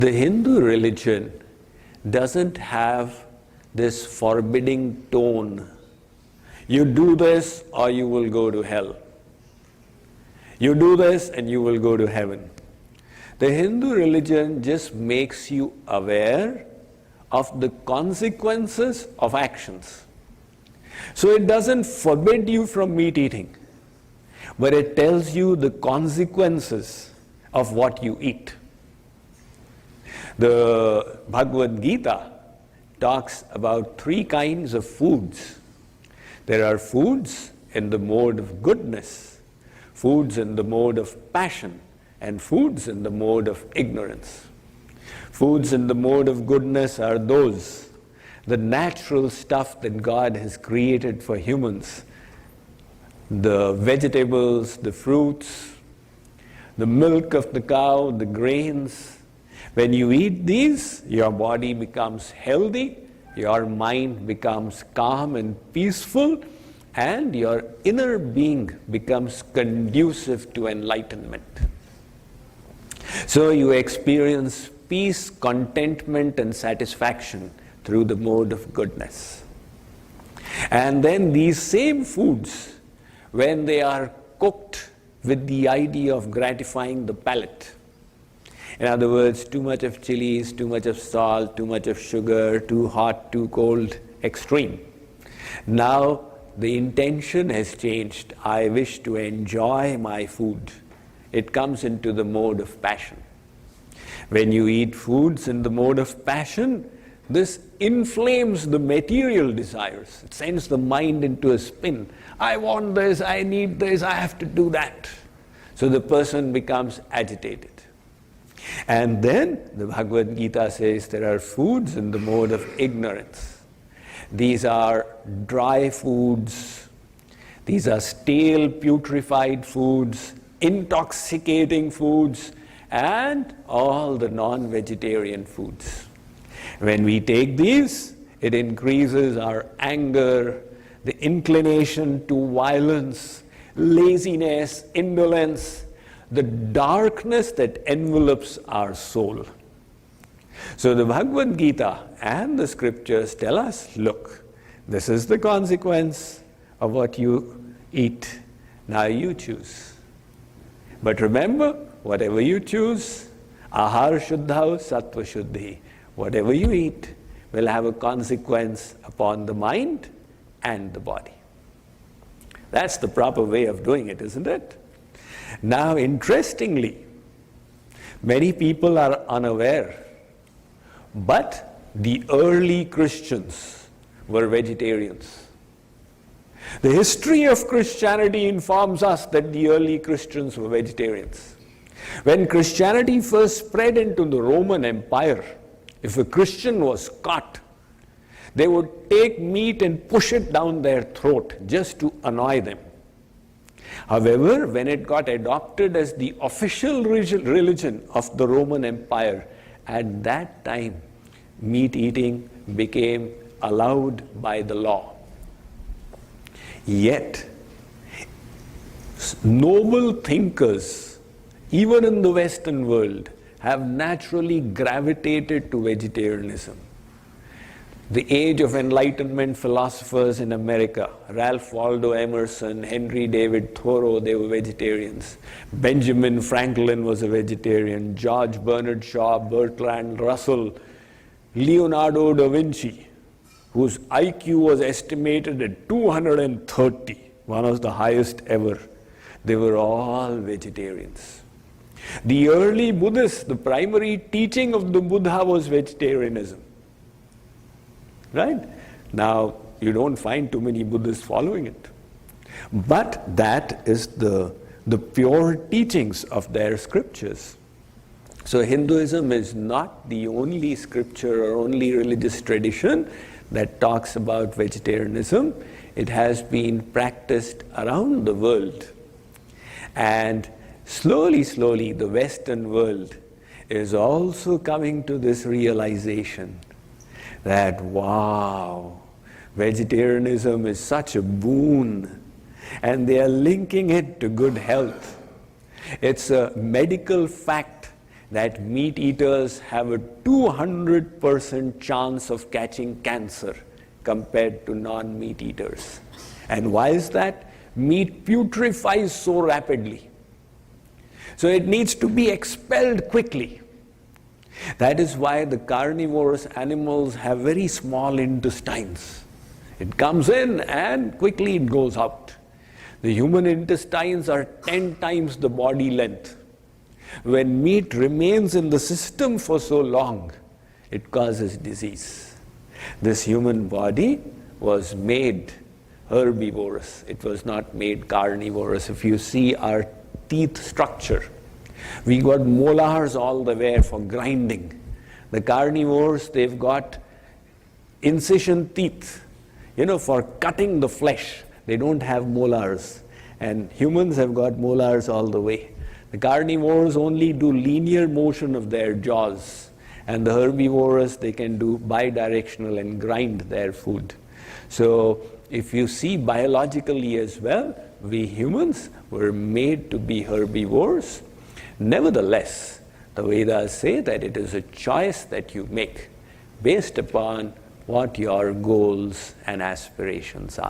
The Hindu religion doesn't have this forbidding tone. You do this or you will go to hell. You do this and you will go to heaven. The Hindu religion just makes you aware of the consequences of actions. So it doesn't forbid you from meat eating, but it tells you the consequences of what you eat. The Bhagavad Gita talks about 3 kinds of foods. There are foods in the mode of goodness, foods in the mode of passion, and foods in the mode of ignorance. Foods in the mode of goodness are those, the natural stuff that God has created for humans, the vegetables, the fruits, the milk of the cow, the grains. When you eat these, your body becomes healthy, your mind becomes calm and peaceful, and your inner being becomes conducive to enlightenment. So you experience peace, contentment, and satisfaction through the mode of goodness. And then these same foods, when they are cooked with the idea of gratifying the palate, in other words, too much of chilies, too much of salt, too much of sugar, too hot, too cold, extreme. Now the intention has changed. I wish to enjoy my food. It comes into the mode of passion. When you eat foods in the mode of passion, this inflames the material desires. It sends the mind into a spin. I want this, I need this, I have to do that. So the person becomes agitated. And then the Bhagavad Gita says there are foods in the mode of ignorance. These are dry foods, these are stale, putrefied foods, intoxicating foods, and all the non-vegetarian foods. When we take these, it increases our anger, the inclination to violence, laziness, indolence, the darkness that envelops our soul. So the Bhagavad Gita and the scriptures tell us, look, this is the consequence of what you eat. Now you choose. But remember, whatever you choose, ahar shuddha sattva shuddhi, whatever you eat will have a consequence upon the mind and the body. That's the proper way of doing it, isn't it? Now, interestingly, many people are unaware, but the early Christians were vegetarians. The history of Christianity informs us that the early Christians were vegetarians. When Christianity first spread into the Roman Empire, if a Christian was caught, they would take meat and push it down their throat just to annoy them. However, when it got adopted as the official religion of the Roman Empire, at that time, meat eating became allowed by the law. Yet, noble thinkers, even in the Western world, have naturally gravitated to vegetarianism. The age of Enlightenment philosophers in America, Ralph Waldo Emerson, Henry David Thoreau, they were vegetarians. Benjamin Franklin was a vegetarian. George Bernard Shaw, Bertrand Russell, Leonardo da Vinci, whose IQ was estimated at 230, one of the highest ever. They were all vegetarians. The early Buddhists, the primary teaching of the Buddha was vegetarianism. Right? Now, you don't find too many Buddhists following it. But that is the pure teachings of their scriptures. So Hinduism is not the only scripture or only religious tradition that talks about vegetarianism. It has been practiced around the world. And slowly, slowly, the Western world is also coming to this realization that, wow, vegetarianism is such a boon, and they are linking it to good health. It's a medical fact that meat eaters have a 200% chance of catching cancer compared to non-meat eaters. And why is that? Meat putrefies so rapidly. So it needs to be expelled quickly. That is why the carnivorous animals have very small intestines. It comes in and quickly it goes out. The human intestines are 10 times the body length. When meat remains in the system for so long, it causes disease. This human body was made herbivorous. It was not made carnivorous. If you see our teeth structure, we got molars all the way for grinding. The carnivores, they've got incision teeth, for cutting the flesh. They don't have molars. And humans have got molars all the way. The carnivores only do linear motion of their jaws. And the herbivores, they can do bidirectional and grind their food. So if you see biologically as well, we humans were made to be herbivores. Nevertheless, the Vedas say that it is a choice that you make based upon what your goals and aspirations are.